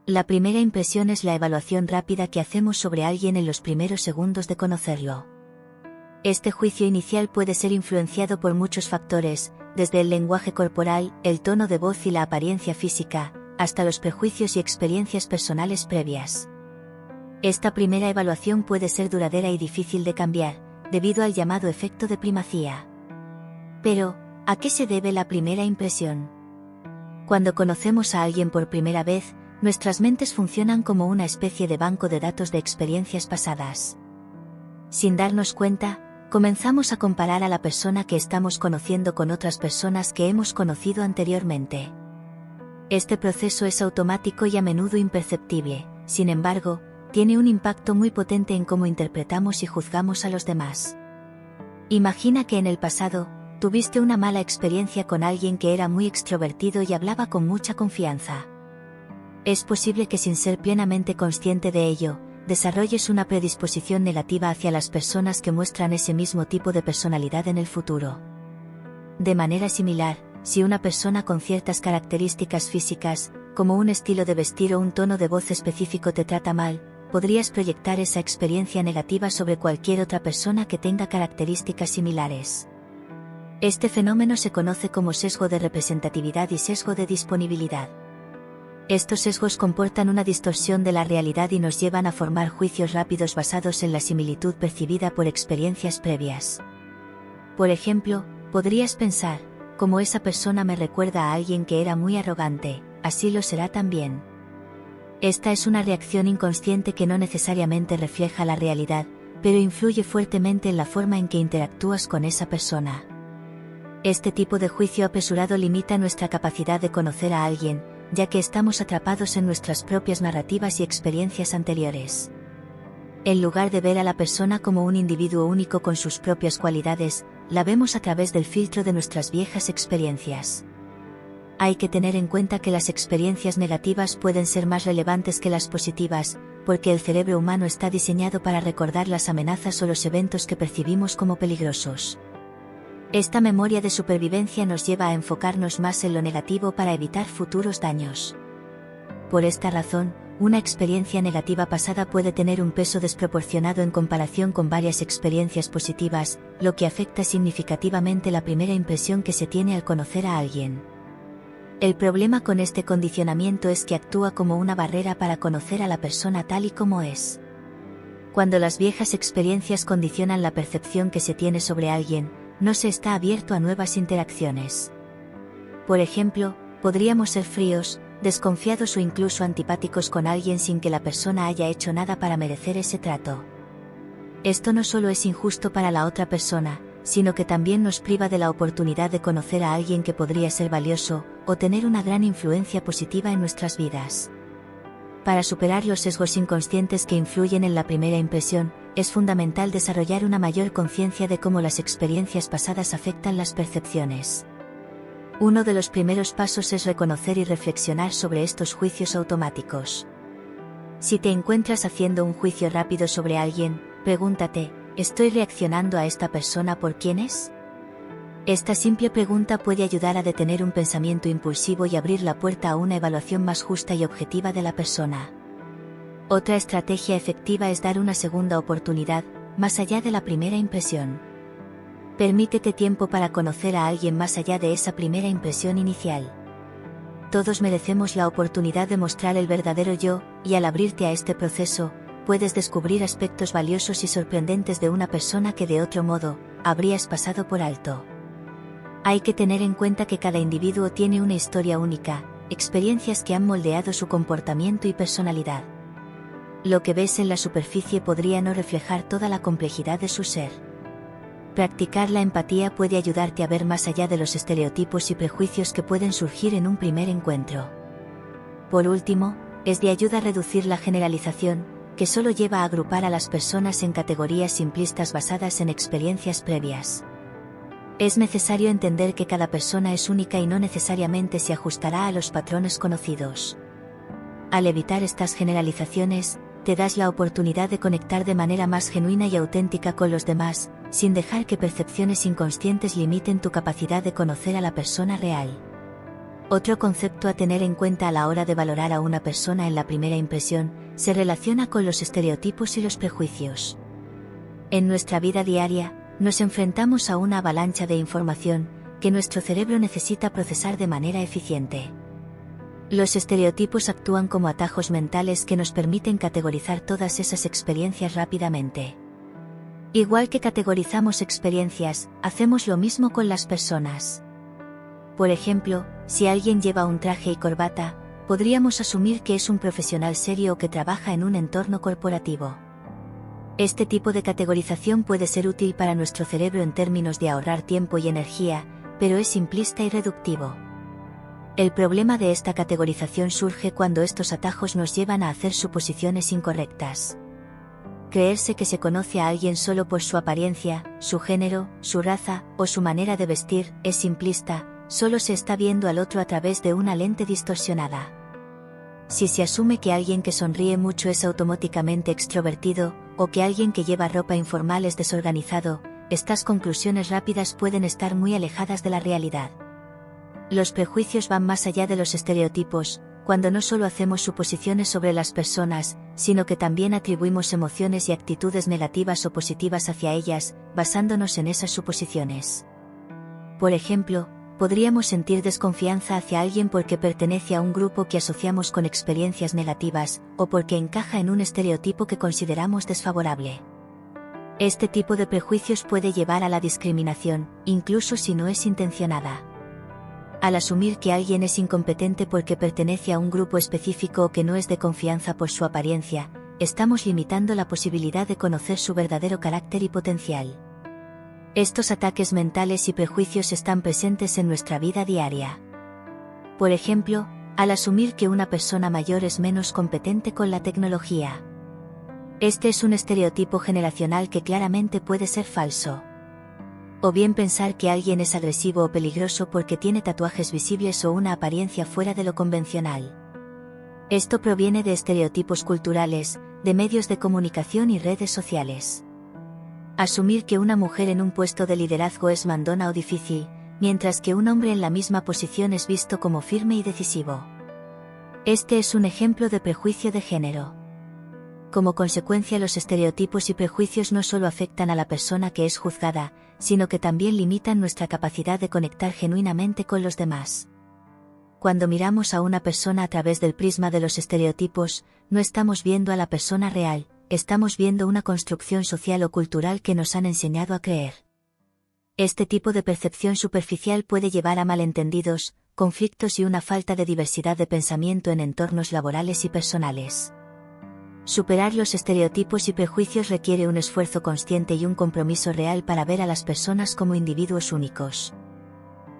La primera impresión es la evaluación rápida que hacemos sobre alguien en los primeros segundos de conocerlo. Este juicio inicial puede ser influenciado por muchos factores, desde el lenguaje corporal, el tono de voz y la apariencia física, hasta los prejuicios y experiencias personales previas. Esta primera evaluación puede ser duradera y difícil de cambiar, debido al llamado efecto de primacía. Pero, ¿a qué se debe la primera impresión? Cuando conocemos a alguien por primera vez, nuestras mentes funcionan como una especie de banco de datos de experiencias pasadas. Sin darnos cuenta, comenzamos a comparar a la persona que estamos conociendo con otras personas que hemos conocido anteriormente. Este proceso es automático y a menudo imperceptible, sin embargo, tiene un impacto muy potente en cómo interpretamos y juzgamos a los demás. Imagina que en el pasado, tuviste una mala experiencia con alguien que era muy extrovertido y hablaba con mucha confianza. Es posible que sin ser plenamente consciente de ello, desarrolles una predisposición negativa hacia las personas que muestran ese mismo tipo de personalidad en el futuro. De manera similar, si una persona con ciertas características físicas, como un estilo de vestir o un tono de voz específico te trata mal, podrías proyectar esa experiencia negativa sobre cualquier otra persona que tenga características similares. Este fenómeno se conoce como sesgo de representatividad y sesgo de disponibilidad. Estos sesgos comportan una distorsión de la realidad y nos llevan a formar juicios rápidos basados en la similitud percibida por experiencias previas. Por ejemplo, podrías pensar, como esa persona me recuerda a alguien que era muy arrogante, así lo será también. Esta es una reacción inconsciente que no necesariamente refleja la realidad, pero influye fuertemente en la forma en que interactúas con esa persona. Este tipo de juicio apresurado limita nuestra capacidad de conocer a alguien, ya que estamos atrapados en nuestras propias narrativas y experiencias anteriores. En lugar de ver a la persona como un individuo único con sus propias cualidades, la vemos a través del filtro de nuestras viejas experiencias. Hay que tener en cuenta que las experiencias negativas pueden ser más relevantes que las positivas, porque el cerebro humano está diseñado para recordar las amenazas o los eventos que percibimos como peligrosos. Esta memoria de supervivencia nos lleva a enfocarnos más en lo negativo para evitar futuros daños. Por esta razón, una experiencia negativa pasada puede tener un peso desproporcionado en comparación con varias experiencias positivas, lo que afecta significativamente la primera impresión que se tiene al conocer a alguien. El problema con este condicionamiento es que actúa como una barrera para conocer a la persona tal y como es. Cuando las viejas experiencias condicionan la percepción que se tiene sobre alguien, no se está abierto a nuevas interacciones. Por ejemplo, podríamos ser fríos, desconfiados o incluso antipáticos con alguien sin que la persona haya hecho nada para merecer ese trato. Esto no solo es injusto para la otra persona, sino que también nos priva de la oportunidad de conocer a alguien que podría ser valioso, o tener una gran influencia positiva en nuestras vidas. Para superar los sesgos inconscientes que influyen en la primera impresión, es fundamental desarrollar una mayor conciencia de cómo las experiencias pasadas afectan las percepciones. Uno de los primeros pasos es reconocer y reflexionar sobre estos juicios automáticos. Si te encuentras haciendo un juicio rápido sobre alguien, pregúntate, ¿estoy reaccionando a esta persona por quién es? Esta simple pregunta puede ayudar a detener un pensamiento impulsivo y abrir la puerta a una evaluación más justa y objetiva de la persona. Otra estrategia efectiva es dar una segunda oportunidad, más allá de la primera impresión. Permítete tiempo para conocer a alguien más allá de esa primera impresión inicial. Todos merecemos la oportunidad de mostrar el verdadero yo, y al abrirte a este proceso, puedes descubrir aspectos valiosos y sorprendentes de una persona que de otro modo, habrías pasado por alto. Hay que tener en cuenta que cada individuo tiene una historia única, experiencias que han moldeado su comportamiento y personalidad. Lo que ves en la superficie podría no reflejar toda la complejidad de su ser. Practicar la empatía puede ayudarte a ver más allá de los estereotipos y prejuicios que pueden surgir en un primer encuentro. Por último, es de ayuda a reducir la generalización, que solo lleva a agrupar a las personas en categorías simplistas basadas en experiencias previas. Es necesario entender que cada persona es única y no necesariamente se ajustará a los patrones conocidos. Al evitar estas generalizaciones, te das la oportunidad de conectar de manera más genuina y auténtica con los demás, sin dejar que percepciones inconscientes limiten tu capacidad de conocer a la persona real. Otro concepto a tener en cuenta a la hora de valorar a una persona en la primera impresión, se relaciona con los estereotipos y los prejuicios. En nuestra vida diaria, nos enfrentamos a una avalancha de información que nuestro cerebro necesita procesar de manera eficiente. Los estereotipos actúan como atajos mentales que nos permiten categorizar todas esas experiencias rápidamente. Igual que categorizamos experiencias, hacemos lo mismo con las personas. Por ejemplo, si alguien lleva un traje y corbata, podríamos asumir que es un profesional serio o que trabaja en un entorno corporativo. Este tipo de categorización puede ser útil para nuestro cerebro en términos de ahorrar tiempo y energía, pero es simplista y reductivo. El problema de esta categorización surge cuando estos atajos nos llevan a hacer suposiciones incorrectas. Creerse que se conoce a alguien solo por su apariencia, su género, su raza o su manera de vestir es simplista, solo se está viendo al otro a través de una lente distorsionada. Si se asume que alguien que sonríe mucho es automáticamente extrovertido, o que alguien que lleva ropa informal es desorganizado, estas conclusiones rápidas pueden estar muy alejadas de la realidad. Los prejuicios van más allá de los estereotipos, cuando no solo hacemos suposiciones sobre las personas, sino que también atribuimos emociones y actitudes negativas o positivas hacia ellas, basándonos en esas suposiciones. Por ejemplo, podríamos sentir desconfianza hacia alguien porque pertenece a un grupo que asociamos con experiencias negativas, o porque encaja en un estereotipo que consideramos desfavorable. Este tipo de prejuicios puede llevar a la discriminación, incluso si no es intencionada. Al asumir que alguien es incompetente porque pertenece a un grupo específico o que no es de confianza por su apariencia, estamos limitando la posibilidad de conocer su verdadero carácter y potencial. Estos ataques mentales y prejuicios están presentes en nuestra vida diaria. Por ejemplo, al asumir que una persona mayor es menos competente con la tecnología. Este es un estereotipo generacional que claramente puede ser falso. O bien pensar que alguien es agresivo o peligroso porque tiene tatuajes visibles o una apariencia fuera de lo convencional. Esto proviene de estereotipos culturales, de medios de comunicación y redes sociales. Asumir que una mujer en un puesto de liderazgo es mandona o difícil, mientras que un hombre en la misma posición es visto como firme y decisivo. Este es un ejemplo de prejuicio de género. Como consecuencia, los estereotipos y prejuicios no solo afectan a la persona que es juzgada, sino que también limitan nuestra capacidad de conectar genuinamente con los demás. Cuando miramos a una persona a través del prisma de los estereotipos, no estamos viendo a la persona real, estamos viendo una construcción social o cultural que nos han enseñado a creer. Este tipo de percepción superficial puede llevar a malentendidos, conflictos y una falta de diversidad de pensamiento en entornos laborales y personales. Superar los estereotipos y prejuicios requiere un esfuerzo consciente y un compromiso real para ver a las personas como individuos únicos.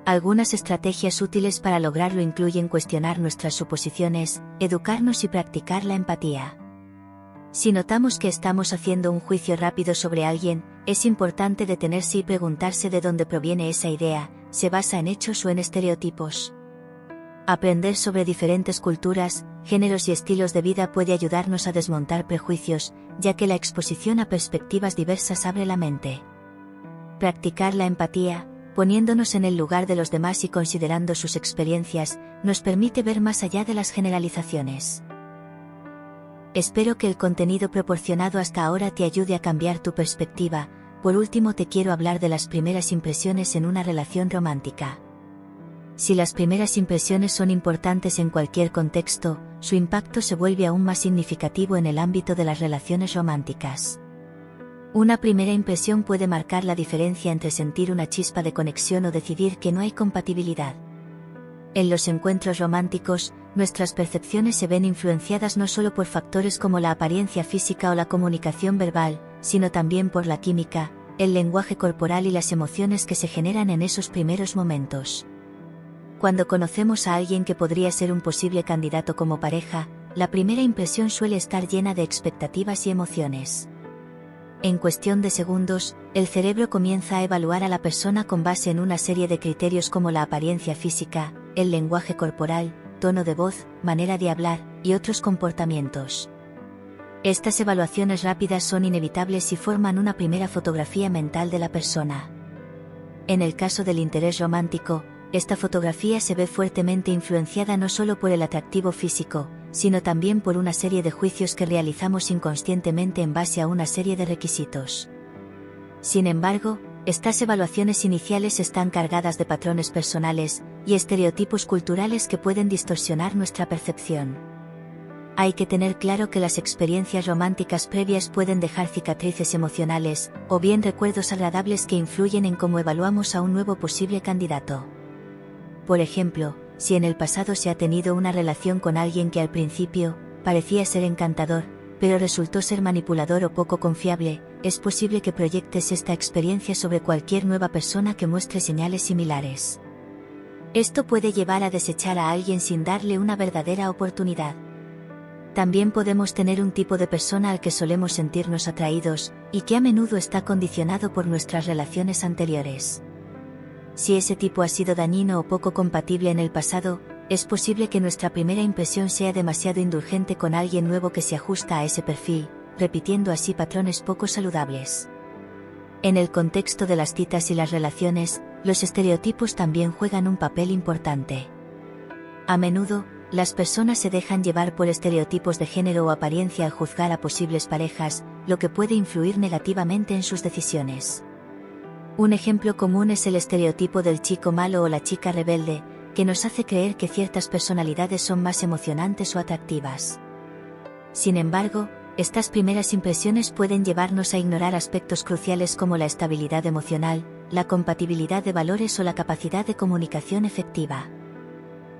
Algunas estrategias útiles para lograrlo incluyen cuestionar nuestras suposiciones, educarnos y practicar la empatía. Si notamos que estamos haciendo un juicio rápido sobre alguien, es importante detenerse y preguntarse de dónde proviene esa idea, ¿se basa en hechos o en estereotipos? Aprender sobre diferentes culturas, géneros y estilos de vida puede ayudarnos a desmontar prejuicios, ya que la exposición a perspectivas diversas abre la mente. Practicar la empatía, poniéndonos en el lugar de los demás y considerando sus experiencias, nos permite ver más allá de las generalizaciones. Espero que el contenido proporcionado hasta ahora te ayude a cambiar tu perspectiva. Por último, te quiero hablar de las primeras impresiones en una relación romántica. Si las primeras impresiones son importantes en cualquier contexto, su impacto se vuelve aún más significativo en el ámbito de las relaciones románticas. Una primera impresión puede marcar la diferencia entre sentir una chispa de conexión o decidir que no hay compatibilidad. En los encuentros románticos, nuestras percepciones se ven influenciadas no solo por factores como la apariencia física o la comunicación verbal, sino también por la química, el lenguaje corporal y las emociones que se generan en esos primeros momentos. Cuando conocemos a alguien que podría ser un posible candidato como pareja, la primera impresión suele estar llena de expectativas y emociones. En cuestión de segundos, el cerebro comienza a evaluar a la persona con base en una serie de criterios como la apariencia física, el lenguaje corporal, tono de voz, manera de hablar, y otros comportamientos. Estas evaluaciones rápidas son inevitables y forman una primera fotografía mental de la persona. En el caso del interés romántico, esta fotografía se ve fuertemente influenciada no solo por el atractivo físico, sino también por una serie de juicios que realizamos inconscientemente en base a una serie de requisitos. Sin embargo, estas evaluaciones iniciales están cargadas de patrones personales y estereotipos culturales que pueden distorsionar nuestra percepción. Hay que tener claro que las experiencias románticas previas pueden dejar cicatrices emocionales, o bien recuerdos agradables que influyen en cómo evaluamos a un nuevo posible candidato. Por ejemplo, si en el pasado se ha tenido una relación con alguien que al principio parecía ser encantador, pero resultó ser manipulador o poco confiable, es posible que proyectes esta experiencia sobre cualquier nueva persona que muestre señales similares. Esto puede llevar a desechar a alguien sin darle una verdadera oportunidad. También podemos tener un tipo de persona al que solemos sentirnos atraídos, y que a menudo está condicionado por nuestras relaciones anteriores. Si ese tipo ha sido dañino o poco compatible en el pasado, es posible que nuestra primera impresión sea demasiado indulgente con alguien nuevo que se ajusta a ese perfil, repitiendo así patrones poco saludables. En el contexto de las citas y las relaciones, los estereotipos también juegan un papel importante. A menudo, las personas se dejan llevar por estereotipos de género o apariencia al juzgar a posibles parejas, lo que puede influir negativamente en sus decisiones. Un ejemplo común es el estereotipo del chico malo o la chica rebelde, que nos hace creer que ciertas personalidades son más emocionantes o atractivas. Sin embargo, estas primeras impresiones pueden llevarnos a ignorar aspectos cruciales como la estabilidad emocional, la compatibilidad de valores o la capacidad de comunicación efectiva.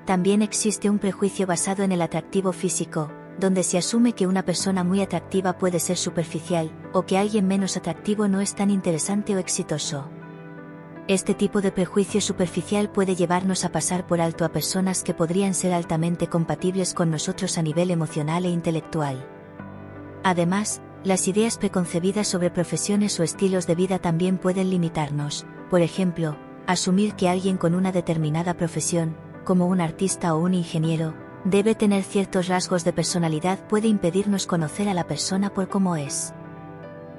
También existe un prejuicio basado en el atractivo físico, donde se asume que una persona muy atractiva puede ser superficial, o que alguien menos atractivo no es tan interesante o exitoso. Este tipo de prejuicio superficial puede llevarnos a pasar por alto a personas que podrían ser altamente compatibles con nosotros a nivel emocional e intelectual. Además, las ideas preconcebidas sobre profesiones o estilos de vida también pueden limitarnos. Por ejemplo, asumir que alguien con una determinada profesión, como un artista o un ingeniero, debe tener ciertos rasgos de personalidad puede impedirnos conocer a la persona por cómo es.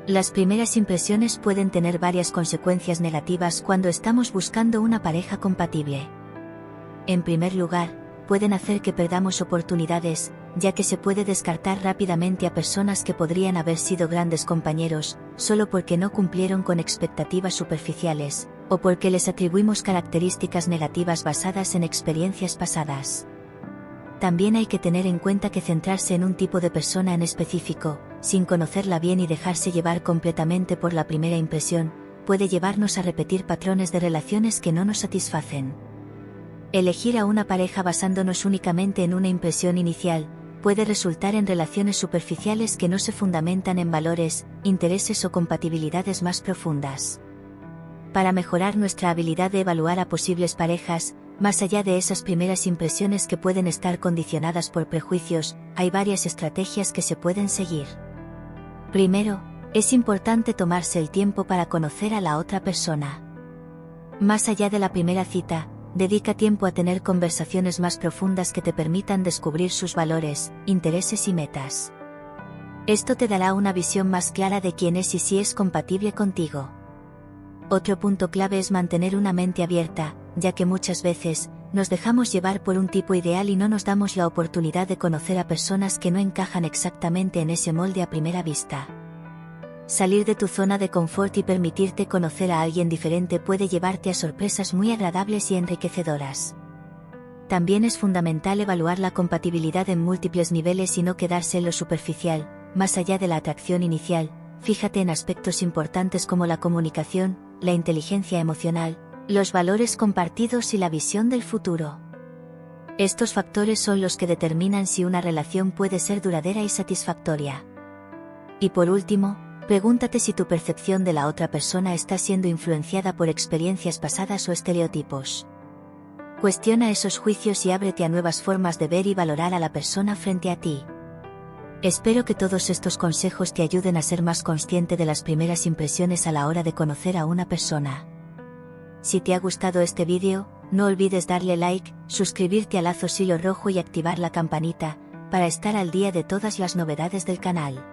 Las primeras impresiones pueden tener varias consecuencias negativas cuando estamos buscando una pareja compatible. En primer lugar, pueden hacer que perdamos oportunidades, ya que se puede descartar rápidamente a personas que podrían haber sido grandes compañeros, solo porque no cumplieron con expectativas superficiales, o porque les atribuimos características negativas basadas en experiencias pasadas. También hay que tener en cuenta que centrarse en un tipo de persona en específico, sin conocerla bien y dejarse llevar completamente por la primera impresión, puede llevarnos a repetir patrones de relaciones que no nos satisfacen. Elegir a una pareja basándonos únicamente en una impresión inicial, puede resultar en relaciones superficiales que no se fundamentan en valores, intereses o compatibilidades más profundas. Para mejorar nuestra habilidad de evaluar a posibles parejas, más allá de esas primeras impresiones que pueden estar condicionadas por prejuicios, hay varias estrategias que se pueden seguir. Primero, es importante tomarse el tiempo para conocer a la otra persona. Más allá de la primera cita, dedica tiempo a tener conversaciones más profundas que te permitan descubrir sus valores, intereses y metas. Esto te dará una visión más clara de quién es y si es compatible contigo. Otro punto clave es mantener una mente abierta, ya que muchas veces, nos dejamos llevar por un tipo ideal y no nos damos la oportunidad de conocer a personas que no encajan exactamente en ese molde a primera vista. Salir de tu zona de confort y permitirte conocer a alguien diferente puede llevarte a sorpresas muy agradables y enriquecedoras. También es fundamental evaluar la compatibilidad en múltiples niveles y no quedarse en lo superficial. Más allá de la atracción inicial, fíjate en aspectos importantes como la comunicación, la inteligencia emocional, los valores compartidos y la visión del futuro. Estos factores son los que determinan si una relación puede ser duradera y satisfactoria. Y por último, pregúntate si tu percepción de la otra persona está siendo influenciada por experiencias pasadas o estereotipos. Cuestiona esos juicios y ábrete a nuevas formas de ver y valorar a la persona frente a ti. Espero que todos estos consejos te ayuden a ser más consciente de las primeras impresiones a la hora de conocer a una persona. Si te ha gustado este vídeo, no olvides darle like, suscribirte a Lazos Hilo Rojo y activar la campanita, para estar al día de todas las novedades del canal.